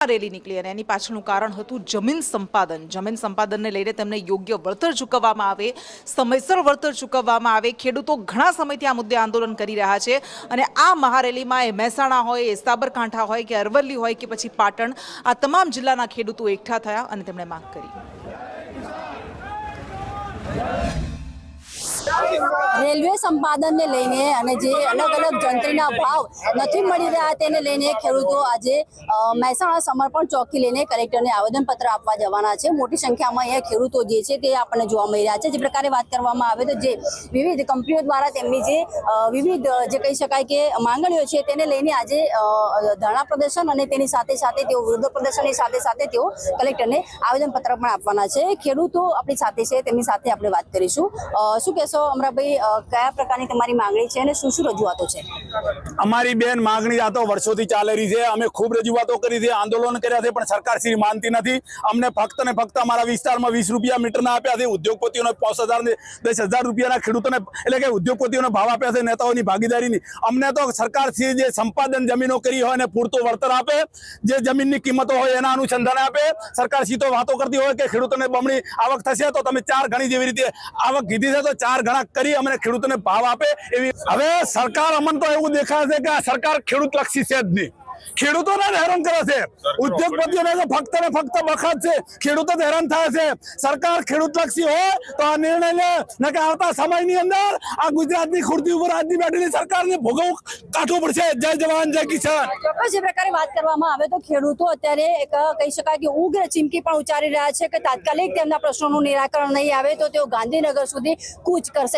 Rally નીકળી અને એની પાછળનું કારણ હતું જમીન સંપાદનને લઈને તેમને યોગ્ય વળતર ચૂકવવામાં આવે, સમયસર વળતર ચૂકવવામાં આવે। ખેડૂતો ઘણા સમયથી આ મુદ્દે આંદોલન કરી રહ્યા છે અને આ મહારેલીમાં એ મહેસાણા હોય, એ સાબરકાંઠા હોય કે અરવલ્લી હોય કે પછી પાટણ, આ તમામ જિલ્લાના ખેડૂતો એકઠા થયા અને તેમણે માંગ કરી। रेलवे संपादन ने लईने अने जे अलग अलग जंत्रीना भाव नहीं मळी रह्या तेने लईने खेडूतो आजे महेसाणा समर्पण चौकी लईने कलेक्टरने आवेदनपत्र आपवा जवाना छे। मोटी संख्यामां अहींया खेडूतो जे छे ते आपणे जोवा मळी रह्या छे। जे प्रकारे वात करवामां आवे तो जे विविध कंपनीओ द्वारा तेमनी जे विविध जे कही शकाय के मांगणीओ छे तेने लईने आजे धरણા प्रदर्शन अने तेनी साथे साथे तेओ विरोध प्रदर्शननी साथे साथे तेओ कलेक्टरने आवेदनपत्र पण आपवाना छे। खेडूतो आपणी साथे छे तेमनी साथे आपणे वात करीशुं। शुं कहेशो अमराभाई, क्या प्रकार की तमारी मांगणी छे अने शुं शुं रजूआतो छे? अमारी बेन मांगणी आ तो वर्षोथी चाली रही है। अमे खूब रजूआतो करी छे, आंदोलन कर्या छे, पण सरकार श्री मानती नथी। अमने फक्त ने फक्त अमारा विस्तारमां 20 रुपया मीटरना आप्या छे। उद्योगपतिओने 5000 ने 10000 रुपयाना खेडूतोने एटले के उद्योगपतिओने भाव आप्या छे नेताओनी भागीदारीनी। अमने तो सरकार श्री जे संपादन जमीनो करी होय ने पूरतो वळतर आपे, जे जमीननी किंमतो होय एना अनुसंधाने आपे। सरकार श्री तो वातो करती होय के खेडूतोने बमणी आवक थशे तो तमे 4 गणी जेवी रीते आवक कीधी छे तो 4 गणा करी अमने खेडूतोने भाव आपे एवी। हवे सरकार अमन तो एवुं देखाय छे के आ सरकार खेडूतलक्षी छे ज नहीं, खेडूतोने हैरान करे छे। उद्योगपतिओने तो फक्त ने फक्त बखत छे, खेडूतो ज हैरान थाय छे। सरकार खेडूतलक्षी होय तो आ निर्णय ले न के आवता समयनी अंदर आ गुजरातनी खुर्दी उपर आजनी बेठेली सरकारने भोगवવું કાઢવું પડશે। जय जवान जय किसान। ચોક્કસ જે પ્રકારે વાત કરવામાં આવે તો ખેડૂતો અત્યારે એક કહી શકાય કે ઉગ્ર ચીમકી પણ ઉચ્ચારી રહ્યા છે કે તાત્કાલિક તેમના પ્રશ્નોનું નિરાકરણ નહીં આવે તો તેઓ ગાંધીનગર સુધી કૂચ કરશે।